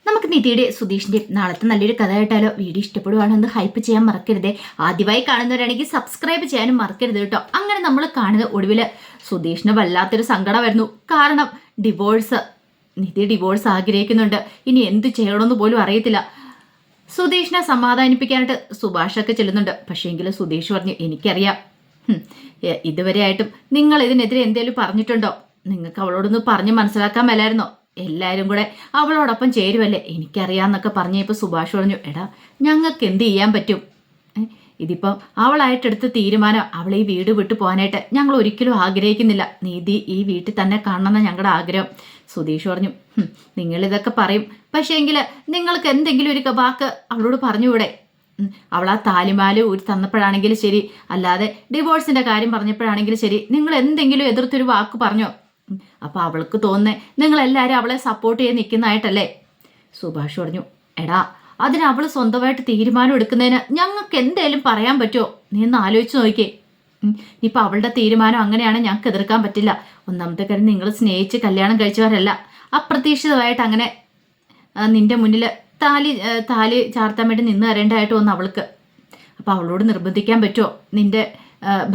നമുക്ക് നിധിയുടെ സുധീഷിന്റെ നാളത്തെ നല്ലൊരു കഥ കേട്ടാലോ? വീഡിയോ ഇഷ്ടപ്പെടുവാണെന്ന് ഹൈപ്പ് ചെയ്യാൻ മറക്കരുതേ. ആദ്യമായി കാണുന്നവരാണെങ്കിൽ സബ്സ്ക്രൈബ് ചെയ്യാനും മറക്കരുത് കേട്ടോ. അങ്ങനെ നമ്മൾ കാണുന്ന ഒടുവിൽ സുധീഷിന് വല്ലാത്തൊരു സങ്കടം വരുന്നു. കാരണം നിധി ഡിവോഴ്സ് ആഗ്രഹിക്കുന്നുണ്ട്. ഇനി എന്ത് ചെയ്യണമെന്ന് പോലും അറിയത്തില്ല. സുധീഷിനെ സമാധാനിപ്പിക്കാനായിട്ട് സുഭാഷൊക്കെ ചെല്ലുന്നുണ്ട്. പക്ഷേങ്കിൽ സുധീഷ് പറഞ്ഞു, എനിക്കറിയാം, ഇതുവരെ ആയിട്ടും നിങ്ങൾ ഇതിനെതിരെ എന്തെങ്കിലും പറഞ്ഞിട്ടുണ്ടോ? നിങ്ങൾക്ക് അവളോടൊന്ന് പറഞ്ഞ് മനസ്സിലാക്കാൻ മേലായിരുന്നോ? എല്ലാവരും കൂടെ അവളോടൊപ്പം ചേരുവല്ലേ, എനിക്കറിയാന്നൊക്കെ പറഞ്ഞപ്പോൾ സുഭാഷ് പറഞ്ഞു, എടാ ഞങ്ങൾക്ക് എന്ത് ചെയ്യാൻ പറ്റും? ഇതിപ്പം അവളായിട്ടെടുത്ത തീരുമാനം അവൾ ഈ വീട് വിട്ടു പോകാനായിട്ട് ഞങ്ങൾ ഒരിക്കലും ആഗ്രഹിക്കുന്നില്ല. നീതി ഈ വീട്ടിൽ തന്നെ കാണണമെന്ന ഞങ്ങളുടെ ആഗ്രഹം. സുധീഷ് പറഞ്ഞു, നിങ്ങളിതൊക്കെ പറയും, പക്ഷേ എങ്കിൽ നിങ്ങൾക്ക് എന്തെങ്കിലും ഒരു വാക്ക് അവളോട് പറഞ്ഞുകൂടെ? അവൾ ആ താലിമാല ഊരി തന്നപ്പോഴാണെങ്കിലും ശരി, അല്ലാതെ ഡിവോഴ്സിന്റെ കാര്യം പറഞ്ഞപ്പോഴാണെങ്കിലും ശരി, നിങ്ങൾ എന്തെങ്കിലും എതിർത്തൊരു വാക്ക് പറഞ്ഞോ? അപ്പൊ അവൾക്ക് തോന്നുന്നേ നിങ്ങളെല്ലാവരും അവളെ സപ്പോർട്ട് ചെയ്ത് നിൽക്കുന്നതായിട്ടല്ലേ? സുഭാഷ് പറഞ്ഞു, എടാ അതിന് അവൾ സ്വന്തമായിട്ട് തീരുമാനം എടുക്കുന്നതിന് ഞങ്ങൾക്ക് എന്തേലും പറയാൻ പറ്റുമോ? നീ ഒന്ന് ആലോചിച്ച് നോക്കിയേ. ഇപ്പം അവളുടെ തീരുമാനം അങ്ങനെയാണ്, ഞങ്ങൾക്ക് എതിർക്കാൻ പറ്റില്ല. ഒന്നാമത്തെ കാര്യം, നിങ്ങൾ സ്നേഹിച്ച് കല്യാണം കഴിച്ചവരല്ല. അപ്രതീക്ഷിതമായിട്ട് അങ്ങനെ നിന്റെ മുന്നിൽ താലി ചാർത്താൻ വേണ്ടി നിന്ന് തരേണ്ടതായിട്ട് വന്നു അവൾക്ക്. അപ്പം അവളോട് നിർബന്ധിക്കാൻ പറ്റുമോ നിന്റെ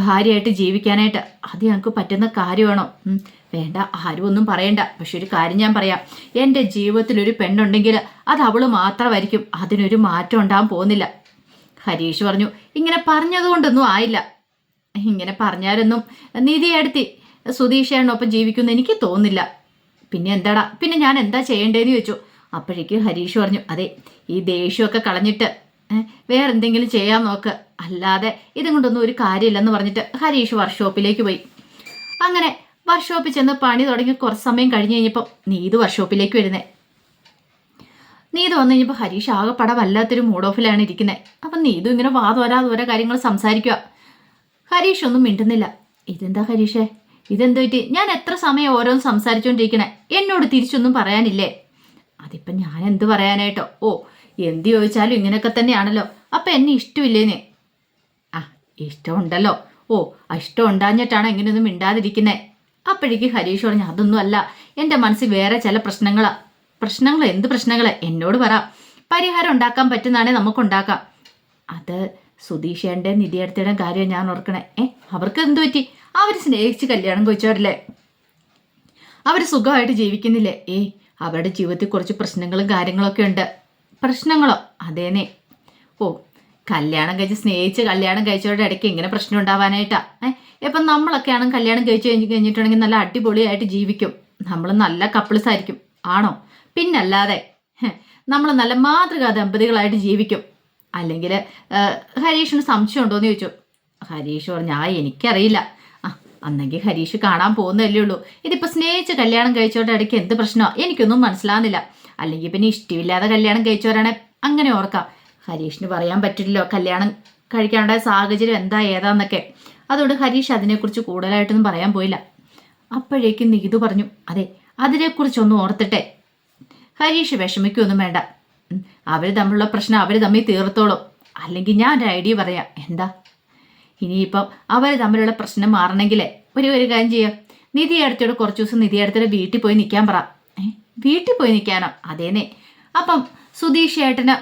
ഭാര്യയായിട്ട് ജീവിക്കാനായിട്ട്? അത് ഞങ്ങൾക്ക് പറ്റുന്ന കാര്യമാണോ? വേണ്ട, ആരും ഒന്നും പറയണ്ട. പക്ഷെ ഒരു കാര്യം ഞാൻ പറയാം, എൻ്റെ ജീവിതത്തിലൊരു പെണ്ണുണ്ടെങ്കിൽ അത് അവൾ മാത്രമായിരിക്കും. അതിനൊരു മാറ്റം ഉണ്ടാകാൻ പോകുന്നില്ല. ഹരീഷ് പറഞ്ഞു, ഇങ്ങനെ പറഞ്ഞതുകൊണ്ടൊന്നും ആയില്ല. ഇങ്ങനെ പറഞ്ഞാലൊന്നും നിധിയെടുത്തി സുധീഷേണൊപ്പം ജീവിക്കുമെന്ന് എനിക്ക് തോന്നുന്നില്ല. പിന്നെ എന്താടാ, പിന്നെ ഞാൻ എന്താ ചെയ്യേണ്ടതെന്ന് ചോദിച്ചു. അപ്പോഴേക്ക് ഹരീഷ് പറഞ്ഞു, അതെ, ഈ ദേഷ്യമൊക്കെ കളഞ്ഞിട്ട് വേറെന്തെങ്കിലും ചെയ്യാൻ നോക്ക്, അല്ലാതെ ഇതും കൊണ്ടൊന്നും ഒരു കാര്യമില്ലെന്ന് പറഞ്ഞിട്ട് ഹരീഷ് വർക്ക്ഷോപ്പിലേക്ക് പോയി. അങ്ങനെ വർക്ക്ഷോപ്പിൽ ചെന്ന് പണി തുടങ്ങി കുറച്ച് സമയം കഴിഞ്ഞ് കഴിഞ്ഞപ്പോൾ നീതു വർക്ക്ഷോപ്പിലേക്ക് വരുന്നേ. നീതു വന്നു കഴിഞ്ഞപ്പോൾ ഹരീഷ് ആകെപ്പട വല്ലാത്തൊരു മൂഡ് ഓഫിലാണ് ഇരിക്കുന്നത്. അപ്പം നീതു ഇങ്ങനെ വാതോരാ കാര്യങ്ങൾ സംസാരിക്കുക. ഹരീഷ് ഒന്നും മിണ്ടുന്നില്ല. ഇതെന്താ ഹരീഷേ, ഇതെന്ത് പറ്റി? ഞാൻ എത്ര സമയം ഓരോന്ന് സംസാരിച്ചുകൊണ്ടിരിക്കണേ, എന്നോട് തിരിച്ചൊന്നും പറയാനില്ലേ? അതിപ്പം ഞാൻ എന്ത് പറയാനായിട്ടോ? ഓ, എന്ത് ചോദിച്ചാലും ഇങ്ങനെയൊക്കെ തന്നെയാണല്ലോ. അപ്പം എന്നെ ഇഷ്ടമില്ലേന്നേ? ആ, ഇഷ്ടമുണ്ടല്ലോ. ഓ, ഇഷ്ടം ഉണ്ടാഞ്ഞിട്ടാണോ ഇങ്ങനെയൊന്നും മിണ്ടാതിരിക്കുന്നേ? അപ്പോഴേക്ക് ഹരീഷ് പറഞ്ഞു, അതൊന്നും അല്ല, എൻ്റെ മനസ്സിൽ വേറെ ചില പ്രശ്നങ്ങൾ. എന്ത് പ്രശ്നങ്ങൾ? എന്നോട് പറ, പരിഹാരം ഉണ്ടാക്കാൻ പറ്റുന്നതാണെ നമുക്കുണ്ടാക്കാം. അത് സുധീഷേൻ്റെ നിധിയടുത്തയുടെ കാര്യം ഞാൻ ഓർക്കണേ. അവർക്ക് എന്തു പറ്റി? അവർ സ്നേഹിച്ച് കല്യാണം കഴിച്ചവരല്ലേ, അവർ സുഖമായിട്ട് ജീവിക്കുന്നില്ലേ? അവരുടെ ജീവിതത്തിൽ കുറച്ച് പ്രശ്നങ്ങളും കാര്യങ്ങളൊക്കെ ഉണ്ട്. പ്രശ്നങ്ങളോ? അതേനെ. ഓ, കല്യാണം സ്നേഹിച്ച് കല്യാണം കഴിച്ചവരുടെ ഇടയ്ക്ക് ഇങ്ങനെ പ്രശ്നം ഉണ്ടാവാനായിട്ടാ? ഇപ്പം നമ്മളൊക്കെയാണ് കല്യാണം കഴിഞ്ഞിട്ടുണ്ടെങ്കിൽ നല്ല അടിപൊളിയായിട്ട് ജീവിക്കും, നമ്മൾ നല്ല കപ്പിൾസ് ആയിരിക്കും, ആണോ? പിന്നല്ലാതെ നമ്മൾ നല്ല മാതൃകാ ദമ്പതികളായിട്ട് ജീവിക്കും. അല്ലെങ്കിൽ ഹരീഷിന് സംശയം ഉണ്ടോയെന്ന് ചോദിച്ചു. ഹരീഷ് പറഞ്ഞു, എനിക്കറിയില്ല. അന്നെങ്കിൽ ഹരീഷ് കാണാൻ പോകുന്നതല്ലേ ഉള്ളൂ. ഇതിപ്പോൾ സ്നേഹിച്ച് കല്യാണം കഴിച്ചവരുടെ ഇടയ്ക്ക് എന്ത് പ്രശ്നമാണ് എനിക്കൊന്നും മനസ്സിലാകുന്നില്ല. അല്ലെങ്കിൽ പിന്നെ ഇഷ്ടമില്ലാതെ കല്യാണം കഴിച്ചവരാണ് അങ്ങനെ ഓർക്കാം. ഹരീഷിന് പറയാൻ പറ്റില്ലല്ലോ കല്യാണം കഴിക്കാനുള്ള സാഹചര്യം എന്താ ഏതാന്നൊക്കെ. അതുകൊണ്ട് ഹരീഷ് അതിനെക്കുറിച്ച് കൂടുതലായിട്ടൊന്നും പറയാൻ പോയില്ല. അപ്പോഴേക്കും നീതു പറഞ്ഞു, അതെ, അതിനെക്കുറിച്ചൊന്നും ഓർത്തിട്ടെ. ഹരീഷ് വിഷമിക്കൊന്നും വേണ്ട, അവർ തമ്മിലുള്ള പ്രശ്നം അവർ തമ്മിൽ തീർത്തോളും. അല്ലെങ്കിൽ ഞാൻ ഒരു ഐഡിയ പറയാം. എന്താ? ഇനിയിപ്പം അവർ തമ്മിലുള്ള പ്രശ്നം മാറണമെങ്കിലേ ഒരു കാര്യം ചെയ്യാം, നിധിയടുത്തോട് കുറച്ച് ദിവസം നിധിയടുത്തോടെ വീട്ടിൽ പോയി നിൽക്കാൻ പറ. വീട്ടിൽ പോയി നിൽക്കാനോ? അതേന്നെ. അപ്പം സുധീഷ് ഏട്ടന്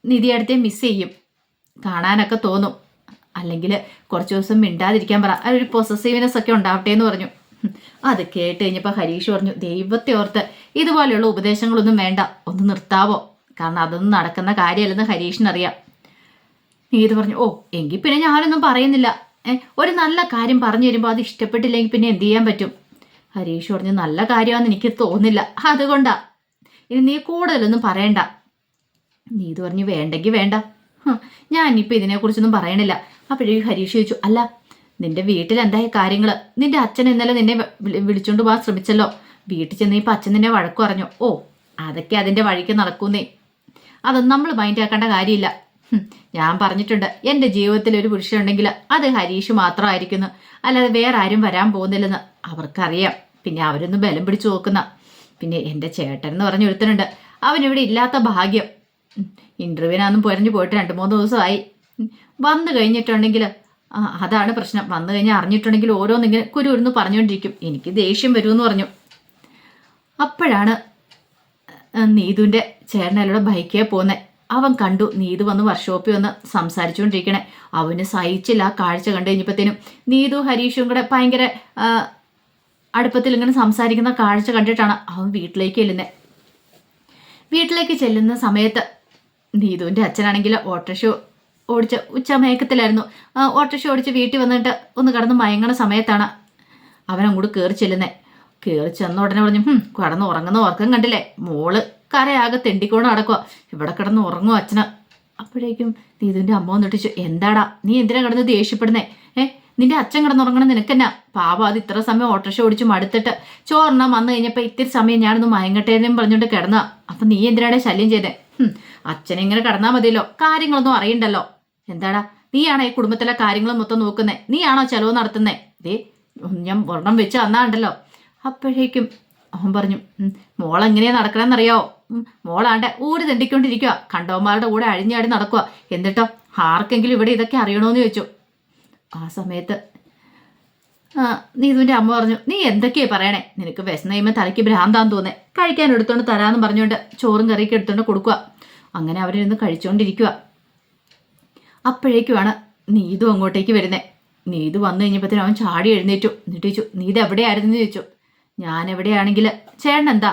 നിധിയടുത്തെ മിസ് ചെയ്യും, കാണാനൊക്കെ തോന്നും. അല്ലെങ്കിൽ കുറച്ച് ദിവസം മിണ്ടാതിരിക്കാൻ പറ, ഒരു പൊസസീവ്നെസ് ഒക്കെ ഉണ്ടാവട്ടെ എന്ന് പറഞ്ഞു. അത് കേട്ട് കഴിഞ്ഞപ്പോൾ ഹരീഷ് പറഞ്ഞു, ദൈവത്തെ ഓർത്ത് ഇതുപോലെയുള്ള ഉപദേശങ്ങളൊന്നും വേണ്ട, ഒന്ന് നിർത്താവോ? കാരണം അതൊന്നും നടക്കുന്ന കാര്യമല്ലെന്ന് ഹരീഷിനറിയാം. നീതു പറഞ്ഞു, ഓ, എങ്കിൽ പിന്നെ ഞാനൊന്നും പറയുന്നില്ല. ഒരു നല്ല കാര്യം പറഞ്ഞു തരുമ്പോൾ അത് ഇഷ്ടപ്പെട്ടില്ലെങ്കിൽ പിന്നെ എന്ത് ചെയ്യാൻ പറ്റും? ഹരീഷ് പറഞ്ഞു, നല്ല കാര്യമാണെന്ന് എനിക്ക് തോന്നില്ല, അതുകൊണ്ടാ. ഇനി നീ കൂടുതലൊന്നും പറയണ്ട. നീതു പറഞ്ഞു, വേണ്ടെങ്കിൽ വേണ്ട, ഞാനിപ്പോൾ ഇതിനെക്കുറിച്ചൊന്നും പറയണില്ല. അപ്പോഴേക്കും ഹരീഷ് ചോദിച്ചു, അല്ല, നിന്റെ വീട്ടിൽ എന്തായ കാര്യങ്ങൾ? നിന്റെ അച്ഛൻ ഇന്നലെ നിന്നെ വിളിച്ചോണ്ട് പോകാൻ ശ്രമിച്ചല്ലോ, വീട്ടിൽ ചെന്ന് ഇപ്പം അച്ഛൻ നിന്നെ വഴക്കു പറഞ്ഞു. ഓ, അതൊക്കെ അതിൻ്റെ വഴിക്ക് നടക്കുന്നേ, അതൊന്നും നമ്മൾ മൈൻഡ് ആക്കേണ്ട കാര്യമില്ല. ഞാൻ പറഞ്ഞിട്ടുണ്ട്, എൻ്റെ ജീവിതത്തിൽ ഒരു പുരുഷനുണ്ടെങ്കിൽ അത് ഹരീഷ് മാത്രമായിരിക്കുന്നു, അല്ലാതെ വേറെ ആരും വരാൻ പോകുന്നില്ലെന്ന് അവർക്കറിയാം. പിന്നെ അവരൊന്ന് ബലം പിടിച്ചു നോക്കുന്ന. പിന്നെ എൻ്റെ ചേട്ടൻ എന്ന് പറഞ്ഞ ഒരുത്തനുണ്ട്, അവനിവിടെ ഇല്ലാത്ത ഭാഗ്യം. ഇൻ്റർവ്യൂവിനൊന്നും പോയിട്ട് 2-3 ദിവസമായി. വന്നു കഴിഞ്ഞിട്ടുണ്ടെങ്കിൽ അതാണ് പ്രശ്നം. വന്നു കഴിഞ്ഞാൽ അറിഞ്ഞിട്ടുണ്ടെങ്കിൽ ഓരോന്നിങ്ങനെ കുരുന്ന് പറഞ്ഞുകൊണ്ടിരിക്കും. എനിക്ക് ദേഷ്യം വരുമെന്ന് പറഞ്ഞു. അപ്പോഴാണ് നീതുവിൻ്റെ ചേട്ടനോട് ബൈക്കേ പോന്നെ. അവൻ കണ്ടു നീതു വന്ന് വർക്ക്ഷോപ്പിൽ വന്ന് സംസാരിച്ചുകൊണ്ടിരിക്കണേ. അവന് സഹിച്ചില്ല ആ കാഴ്ച കണ്ടു കഴിഞ്ഞപ്പോഴത്തേനും. നീതു ഹരീഷും കൂടെ ഭയങ്കര അടുപ്പത്തിൽ ഇങ്ങനെ സംസാരിക്കുന്ന കാഴ്ച കണ്ടിട്ടാണ് അവൻ വീട്ടിലേക്ക് ചെല്ലുന്ന സമയത്ത് നീതുവിൻ്റെ അച്ഛനാണെങ്കിൽ ഓട്ടോറിക്ഷ ഓടിച്ച് ഉച്ചമയക്കത്തിലായിരുന്നു. ഓട്ടോറിക്ഷ ഓടിച്ച് വീട്ടിൽ വന്നിട്ട് ഒന്ന് കിടന്ന് മയങ്ങണ സമയത്താണ് അവൻ അങ്ങോട്ട് കയറി ചെല്ലുന്നത്. കയറി ചെന്ന ഉടനെ പറഞ്ഞു, കിടന്ന് ഉറങ്ങുന്ന ഉറക്കം കണ്ടില്ലേ, മോള് കരയാകെ തെണ്ടിക്കോണം നടക്കുക, ഇവിടെ കിടന്ന് ഉറങ്ങും അച്ഛന്. അപ്പോഴേക്കും നീതുവിൻ്റെ അമ്മ വന്നിട്ട്, എന്താടാ നീ എന്തിനാ കിടന്ന് ദേഷ്യപ്പെടുന്നേ? നിന്റെ അച്ഛൻ കിടന്നുറങ്ങണം നിനക്കെന്നാ? പാപം അത് ഇത്ര സമയം ഓട്ടോറിക്ഷ ഓടിച്ച് മടുത്തിട്ട് ചോറിനാൻ വന്നു കഴിഞ്ഞപ്പോൾ ഇത്തിരി സമയം ഞാനൊന്ന് മയങ്ങട്ടേന്നും പറഞ്ഞുകൊണ്ട് കിടന്നാ. അപ്പം നീ എന്തിനാടെ ശല്യം ചെയ്തേ? അച്ഛനെങ്ങനെ കിടന്നാൽ മതിയല്ലോ, കാര്യങ്ങളൊന്നും അറിയണ്ടല്ലോ. എന്താടാ നീയാണോ ഈ കുടുംബത്തിലെ കാര്യങ്ങൾ മൊത്തം നോക്കുന്നേ? നീയാണോ ചെലവ് നടത്തുന്നേ? ഞാൻ വർണ്ണം വെച്ച് വന്നാണ്ടല്ലോ. അപ്പോഴേക്കും അവൻ പറഞ്ഞു, മോളെങ്ങനെയാ നടക്കണമെന്നറിയോ? മോളാണ്ട് ഊര് തെണ്ടിക്കൊണ്ടിരിക്കുക, കണ്ടവന്മാരുടെ കൂടെ അഴിഞ്ഞാടി നടക്കുക. എന്നിട്ടോ ആർക്കെങ്കിലും ഇവിടെ ഇതൊക്കെ അറിയണോന്ന് ചോദിച്ചു. ആ സമയത്ത് നീതുവിൻ്റെ അമ്മ പറഞ്ഞു, നീ എന്തൊക്കെയാ പറയണേ? നിനക്ക് വിശന്ന് കഴിയുമ്പോൾ തലയ്ക്ക് ഭ്രാന്താന്ന് തോന്നേ. കഴിക്കാൻ എടുത്തോണ്ട് തരാമെന്ന് പറഞ്ഞുകൊണ്ട് ചോറും കറിയൊക്കെ എടുത്തോണ്ട് കൊടുക്കുക. അങ്ങനെ അവരിരുന്ന് കഴിച്ചുകൊണ്ടിരിക്കുക. അപ്പോഴേക്കുമാണ് നീതു അങ്ങോട്ടേക്ക് വരുന്നത്. നീതു വന്നു കഴിഞ്ഞപ്പോഴത്തേനും അവൻ ചാടി എഴുന്നേറ്റു. എന്നിട്ട് ചോദിച്ചു, നീത് എവിടെയായിരുന്നു ചോദിച്ചു. ഞാൻ എവിടെയാണെങ്കിൽ ചേട്ടൻ എന്താ?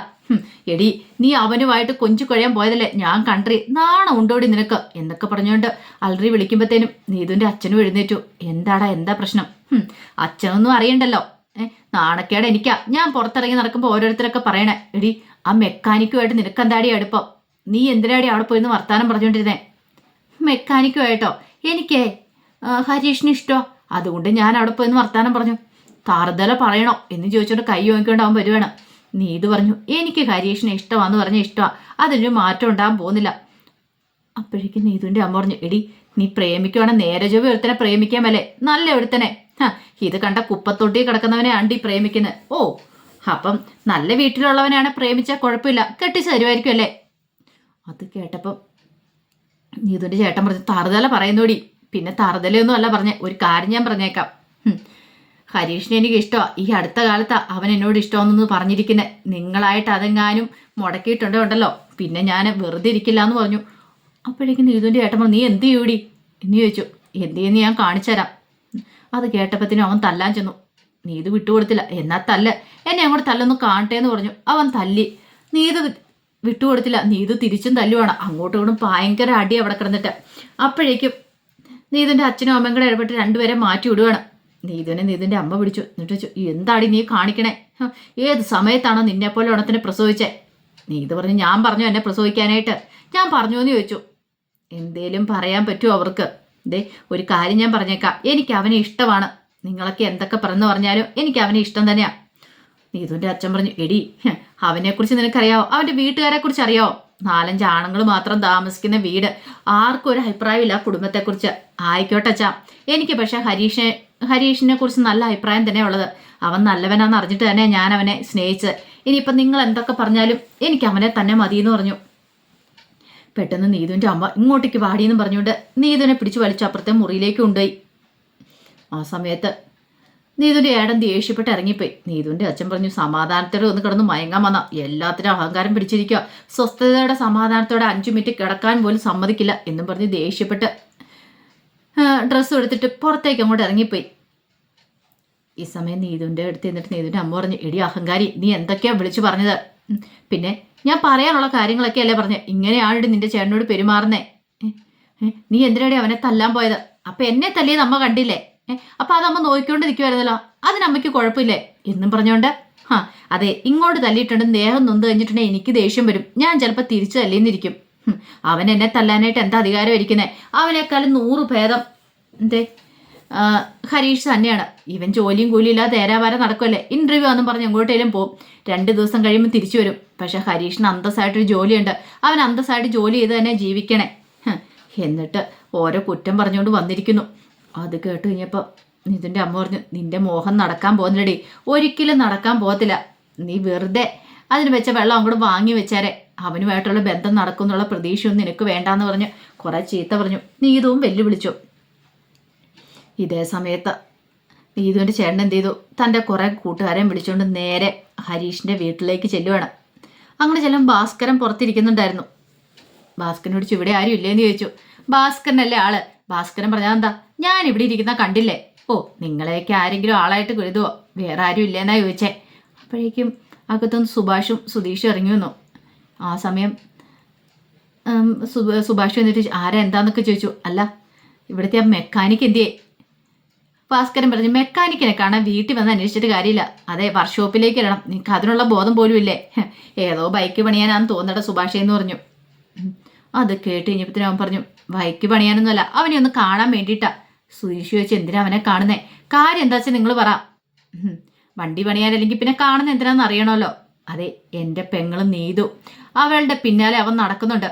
എടി നീ അവനുമായിട്ട് കൊഞ്ചു കഴിയാൻ പോയതല്ലേ, ഞാൻ കൺട്രി നാണം ഉണ്ടോടി നിനക്ക് എന്നൊക്കെ പറഞ്ഞുകൊണ്ട് അലറി വിളിക്കുമ്പോഴത്തേനും നീതുവിൻ്റെ അച്ഛനും എഴുന്നേറ്റു. എന്താടാ എന്താ പ്രശ്നം? അച്ഛനൊന്നും അറിയണ്ടല്ലോ, നാണക്കേട് എനിക്കാ. ഞാൻ പുറത്തിറങ്ങി നടക്കുമ്പോൾ ഓരോരുത്തരൊക്കെ പറയണേ, എടി ആ മെക്കാനിക്കുമായിട്ട് നിനക്ക് എന്താടി അടുപ്പം? നീ എന്തിനാടി അവിടെ പോയിന്ന് വർത്താനം പറഞ്ഞുകൊണ്ടിരുന്നേ? മെക്കാനിക്കുമായിട്ടോ? എനിക്കേ ഹരീഷിന് ഇഷ്ടമോ, അതുകൊണ്ട് ഞാൻ അവിടെ പോയിന്ന് വർത്താനം പറഞ്ഞു. താറുതല പറയണോ എന്ന് ചോദിച്ചോണ്ട് കൈ വാങ്ങിക്കൊണ്ട് അവൻ വരുവാണ്. നീതു പറഞ്ഞു, എനിക്ക് ഹരീഷിനെ ഇഷ്ടമാന്ന് പറഞ്ഞ ഇഷ്ടമാണ്, അതിനൊരു മാറ്റം ഉണ്ടാകാൻ പോകുന്നില്ല. അപ്പോഴേക്കും നീതുവിൻ്റെ അമ്മ പറഞ്ഞു, എടി നീ പ്രേമിക്കുവാണെങ്കിൽ നേരെ ചൊവ്വ ഒരുത്തനെ പ്രേമിക്കാമല്ലേ, നല്ല ഒരുത്തനെ. ഇത് കണ്ട കുപ്പത്തൊട്ടി കിടക്കുന്നവനെ ആണ്ടി പ്രേമിക്കുന്നത്. ഓ അപ്പം നല്ല വീട്ടിലുള്ളവനാണ് പ്രേമിച്ചാൽ കുഴപ്പമില്ല, കെട്ടിച്ച് തരുമായിരിക്കും അല്ലേ? അത് കേട്ടപ്പം നീതുവിൻ്റെ ചേട്ടൻ പറഞ്ഞു, താറുതല പറയുന്നോടി. പിന്നെ താറുതലയൊന്നും അല്ല പറഞ്ഞേ, ഒരു കാര്യം ഞാൻ പറഞ്ഞേക്കാം. ഹരീഷിനെ എനിക്ക് ഇഷ്ടമാണ്, ഈ അടുത്ത കാലത്ത് അവൻ എന്നോട് ഇഷ്ടമാണെന്ന് പറഞ്ഞിരിക്കുന്നത്. നിങ്ങളായിട്ട് അതെങ്ങാനും മുടക്കിയിട്ടുണ്ടോ ഉണ്ടല്ലോ, പിന്നെ ഞാൻ വെറുതെ ഇരിക്കില്ല എന്ന് പറഞ്ഞു. അപ്പോഴേക്കും നീതുവിൻ്റെ ചേട്ടൻ പറഞ്ഞു, നീ എന്ത് ചെയ്യൂടി എന്ന് ചോദിച്ചു. എന്ത് ചെയ്യുന്നു ഞാൻ കാണിച്ചു തരാം. അത് കേട്ടപ്പത്തിനും അവൻ തല്ലാൻ ചെന്നു. നീതു വിട്ടുകൊടുത്തില്ല. എന്നാ തല്ല്, എന്നെ അങ്ങോട്ട് തല്ലൊന്ന് കാണട്ടെ എന്ന് പറഞ്ഞു. അവൻ തല്ലി. നീതു വിട്ടുകൊടുത്തില്ല. നീതു തിരിച്ചും തല്ലുവാണ്. അങ്ങോട്ടും ഇങ്ങോട്ടും ഭയങ്കര അടി അവിടെ കിടന്നിട്ട്. അപ്പോഴേക്കും നീതുവിൻ്റെ അച്ഛനും അമ്മയും കൂടെ ഇടപെട്ട് രണ്ടുപേരെ മാറ്റി വിടുവാണ്. നീതുവിൻ്റെ അമ്മ പിടിച്ചു. എന്നിട്ട് വെച്ചു, എന്താടി നീ കാണിക്കണേ? ഏത് സമയത്താണോ നിന്നെപ്പോലെ ഉണത്തിന് പ്രസവിച്ചേ? നീതു പറഞ്ഞു, ഞാൻ പറഞ്ഞു എന്നെ പ്രസവിക്കാനായിട്ട്. ഞാൻ പറഞ്ഞു എന്ന് ചോദിച്ചു. എന്തേലും പറയാൻ പറ്റുമോ അവർക്ക്? ഒരു കാര്യം ഞാൻ പറഞ്ഞേക്കാം, എനിക്ക് അവനെ ഇഷ്ടമാണ്. നിങ്ങളൊക്കെ എന്തൊക്കെ പറഞ്ഞാലും എനിക്ക് അവനെ ഇഷ്ടം തന്നെയാ. നീതുവിൻ്റെ അച്ഛൻ പറഞ്ഞു, എടി അവനെക്കുറിച്ച് നിനക്കറിയാവോ? അവൻ്റെ വീട്ടുകാരെ കുറിച്ച് അറിയാവോ? 4-5 ആണുങ്ങൾ മാത്രം താമസിക്കുന്ന വീട്. ആർക്കും ഒരു അഭിപ്രായമില്ല കുടുംബത്തെക്കുറിച്ച്. ആയിക്കോട്ടെ അച്ഛാ, എനിക്ക് പക്ഷേ ഹരീഷിനെ കുറിച്ച് നല്ല അഭിപ്രായം തന്നെയാണ് ഉള്ളത്. അവൻ നല്ലവനാന്ന് അറിഞ്ഞിട്ട് തന്നെ ഞാൻ അവനെ സ്നേഹിച്ചത്. ഇനിയിപ്പം നിങ്ങൾ എന്തൊക്കെ പറഞ്ഞാലും എനിക്ക് അവനെ തന്നെ മതിയെന്ന് പറഞ്ഞു. പെട്ടെന്ന് നീതുവിൻ്റെ അമ്മ ഇങ്ങോട്ടേക്ക് പാടിയെന്ന് പറഞ്ഞുകൊണ്ട് നീതുവിനെ പിടിച്ചു വലിച്ചു അപ്പുറത്തെ മുറിയിലേക്ക് കൊണ്ടുപോയി. ആ സമയത്ത് നീതുവിൻ്റെ ഏടൻ ദേഷ്യപ്പെട്ട് ഇറങ്ങിപ്പോയി. നീതുവിൻ്റെ അച്ഛൻ പറഞ്ഞു, സമാധാനത്തോടെ ഒന്ന് കിടന്ന് മയങ്ങാൻ വന്ന, എല്ലാത്തിനും അഹങ്കാരം പിടിച്ചിരിക്കുക, സ്വസ്ഥതയുടെ സമാധാനത്തോടെ 5 മിനിറ്റ് കിടക്കാൻ പോലും സമ്മതിക്കില്ല എന്നും പറഞ്ഞ് ദേഷ്യപ്പെട്ട് ഡ്രസ്സ് എടുത്തിട്ട് പുറത്തേക്ക് അങ്ങോട്ട് ഇറങ്ങിപ്പോയി. ഈ സമയം നീതുവിൻ്റെ അടുത്ത് എന്നിട്ട് നീതുവിൻ്റെ അമ്മ പറഞ്ഞു, എടി അഹങ്കാരി, നീ എന്തൊക്കെയാ വിളിച്ചു പറഞ്ഞത്? പിന്നെ ഞാൻ പറയാനുള്ള കാര്യങ്ങളൊക്കെ അല്ലേ പറഞ്ഞേ, ഇങ്ങനെയാണ് നിന്റെ ചേട്ടനോട് പെരുമാറുന്നേ. നീ എന്തിനാടി അവനെ തല്ലാൻ പോയത്? അപ്പൊ എന്നെ തല്ലിയത് അമ്മ കണ്ടില്ലേ? അപ്പൊ അതമ്മ നോക്കിക്കൊണ്ട് നിൽക്കുമായിരുന്നല്ലോ, അതിനമ്മയ്ക്ക് കുഴപ്പമില്ലേ എന്നും പറഞ്ഞോണ്ട്. അതെ, ഇങ്ങോട്ട് തല്ലിയിട്ടുണ്ട്, ദേഹം നൊന്ത് കഴിഞ്ഞിട്ടുണ്ടെങ്കിൽ എനിക്ക് ദേഷ്യം വരും, ഞാൻ ചിലപ്പോൾ തിരിച്ചു തല്ലിന്നിരിക്കും. അവൻ എന്നെ തല്ലാനായിട്ട് എന്താ അധികാരം ഇരിക്കുന്നത്? അവനേക്കാളും 100 ഭേദം ഹരീഷ് തന്നെയാണ്. ഇവൻ ജോലിയും കൂലിയും ഇല്ലാതെ തേരാവാരം നടക്കുമല്ലേ, ഇന്റർവ്യൂ ആണെന്നും പറഞ്ഞ് എങ്ങോട്ടേലും പോവും, 2 ദിവസം കഴിയുമ്പോൾ തിരിച്ചു വരും. പക്ഷെ ഹരീഷിന് അന്തസ്സായിട്ടൊരു ജോലിയുണ്ട്, അവൻ അന്തസ്സായിട്ട് ജോലി ചെയ്ത് തന്നെ ജീവിക്കണേ. എന്നിട്ട് ഓരോ കുറ്റം പറഞ്ഞുകൊണ്ട് വന്നിരിക്കുന്നു. അത് കേട്ട് കഴിഞ്ഞപ്പോൾ ഇതിൻ്റെ അമ്മ പറഞ്ഞു, നിന്റെ മോഹം നടക്കാൻ പോകുന്നില്ലടി, ഒരിക്കലും നടക്കാൻ പോകത്തില്ല. നീ വെറുതെ അതിന് വെച്ച വെള്ളം അങ്ങോട്ട് വാങ്ങി വെച്ചാരെ, അവനുമായിട്ടുള്ള ബന്ധം നടക്കുന്നുള്ള പ്രതീക്ഷയൊന്നും നിനക്ക് വേണ്ടാന്ന് പറഞ്ഞ് കുറെ ചീത്ത പറഞ്ഞു. നീതുവും വെല്ലുവിളിച്ചു. ഇതേ സമയത്ത് നീതുവിൻ്റെ ചേട്ടൻ എന്ത് ചെയ്തു, തൻ്റെ കുറെ കൂട്ടുകാരെയും വിളിച്ചുകൊണ്ട് നേരെ ഹരീഷിൻ്റെ വീട്ടിലേക്ക് ചെല്ലുവാണ്. അങ്ങനെ ചെല്ലുമ്പോൾ ഭാസ്കരൻ പുറത്തിരിക്കുന്നുണ്ടായിരുന്നു. ഭാസ്കരനോട് ഇവിടെ ആരും ഇല്ലേന്ന് ചോദിച്ചു. ഭാസ്കരനല്ലേ ആള്. ഭാസ്കരൻ പറഞ്ഞാൽ എന്താ, ഞാൻ ഇവിടെ ഇരിക്കുന്ന കണ്ടില്ലേ? ഓ, നിങ്ങളെയൊക്കെ ആരെങ്കിലും ആളായിട്ട് കരുതുവോ? വേറെ ആരും ഇല്ലേന്നാ ചോദിച്ചേ. അപ്പോഴേക്കും അകത്തുനിന്ന് സുഭാഷും സുധീഷും ഇറങ്ങി വന്നു. ആ സമയം സുഭാഷ് വന്നിട്ട് ആരാ എന്താന്നൊക്കെ ചോദിച്ചു. അല്ല, ഇവിടുത്തെ ആ മെക്കാനിക് എന്തിയേ? ഭാസ്കരൻ പറഞ്ഞു, മെക്കാനിക്കിനെ കാണാൻ വീട്ടിൽ വന്ന് അന്വേഷിച്ചിട്ട് കാര്യമില്ല. അതെ, വർക്ക്ഷോപ്പിലേക്ക് ഇടണം. നിനക്ക് അതിനുള്ള ബോധം പോലും ഇല്ലേ? ഏതോ ബൈക്ക് പണിയാനാന്ന് തോന്നട സുഭാഷ് എന്ന് പറഞ്ഞു. അത് കേട്ട് കഴിഞ്ഞപ്പത്തിന് അവൻ പറഞ്ഞു, ബൈക്ക് പണിയാനൊന്നുമല്ല, അവനെ ഒന്ന് കാണാൻ വേണ്ടിയിട്ടാ. സുധീഷ് ചോദിച്ചു, എന്തിനാ അവനെ കാണുന്നേ? കാര്യം എന്താ വെച്ചാൽ നിങ്ങൾ പറ. വണ്ടി പണിയാനല്ലെങ്കിൽ പിന്നെ കാണുന്ന എന്തിനാന്ന് അറിയണമല്ലോ. അതെ, എൻ്റെ പെങ്ങളും നീതു, അവളുടെ പിന്നാലെ അവൻ നടക്കുന്നുണ്ട്.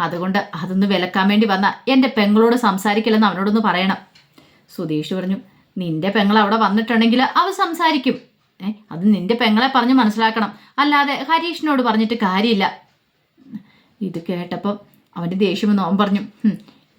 അതുകൊണ്ട് അതൊന്ന് വിലക്കാൻ വേണ്ടി വന്ന എൻ്റെ പെങ്ങളോട് സംസാരിക്കില്ലെന്ന് അവനോടൊന്ന് പറയണം. സുധീഷ് പറഞ്ഞു, നിന്റെ പെങ്ങൾ അവിടെ വന്നിട്ടുണ്ടെങ്കിൽ അവ സംസാരിക്കും. അത് നിന്റെ പെങ്ങളെ പറഞ്ഞ് മനസ്സിലാക്കണം, അല്ലാതെ ഹരീഷിനോട് പറഞ്ഞിട്ട് കാര്യമില്ല. ഇത് കേട്ടപ്പം അവൻ്റെ ദേഷ്യം വന്നു. അവൻ പറഞ്ഞു,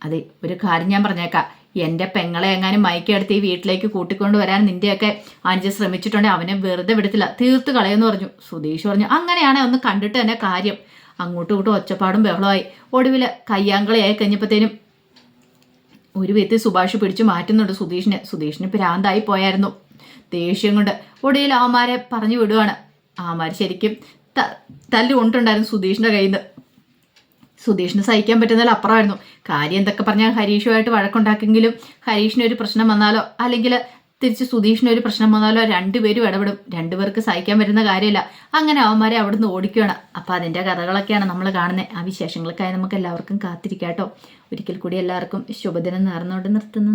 അതെ, ഒരു കാര്യം ഞാൻ പറഞ്ഞേക്കാം. എൻ്റെ പെങ്ങളെ എങ്ങാനും മയക്കെടുത്ത് ഈ വീട്ടിലേക്ക് കൂട്ടിക്കൊണ്ട് വരാൻ നിന്റെയൊക്കെ അനുജ ശ്രമിച്ചിട്ടുണ്ടെങ്കിൽ അവനെ വെറുതെ വിടത്തില്ല, തീർത്ത് കളയെന്ന് പറഞ്ഞു. സുധീഷ് പറഞ്ഞു, അങ്ങനെയാണെ ഒന്ന് കണ്ടിട്ട് തന്നെ കാര്യം. അങ്ങോട്ടും ഇങ്ങോട്ടും ഒച്ചപ്പാടും ബഹളമായി. ഒടുവിൽ കയ്യാങ്കളിയായി കഴിഞ്ഞപ്പോഴത്തേനും ഒരു വ്യക്തി സുഭാഷ് പിടിച്ചു മാറ്റുന്നുണ്ട് സുധീഷിന് ഭ്രാന്തായി പോയായിരുന്നു ദേഷ്യം കൊണ്ട്. ഒടുവിൽ അവന്മാരെ പറഞ്ഞു വിടുവാണ്. അവന്മാർ ശരിക്കും തല്ല് കൊണ്ടുണ്ടായിരുന്നു സുധീഷിൻ്റെ കയ്യിൽ നിന്ന്. സുധീഷിന് സഹിക്കാൻ പറ്റുന്നതിൽ അപ്പുറമായിരുന്നു. കാര്യം എന്തൊക്കെ പറഞ്ഞാൽ ഹരീഷുമായിട്ട് വഴക്കുണ്ടാക്കെങ്കിലും ഹരീഷിനൊരു പ്രശ്നം വന്നാലോ അല്ലെങ്കിൽ തിരിച്ച് സുധീഷിനൊരു പ്രശ്നം വന്നാലോ രണ്ടുപേരും ഇടപെടും. രണ്ടുപേർക്ക് സഹിക്കാൻ പറ്റുന്ന കാര്യമില്ല. അങ്ങനെ അവന്മാരെ അവിടുന്ന് ഓടിക്കുകയാണ്. അപ്പോൾ അതിൻ്റെ കഥകളൊക്കെയാണ് നമ്മൾ കാണുന്നത്. ആ വിശേഷങ്ങൾക്കായി നമുക്ക് എല്ലാവർക്കും കാത്തിരിക്കാം കേട്ടോ. ഒരിക്കൽ കൂടി എല്ലാവർക്കും ശുഭദിനം നേർന്നുകൊണ്ട് നിർത്തുന്നു.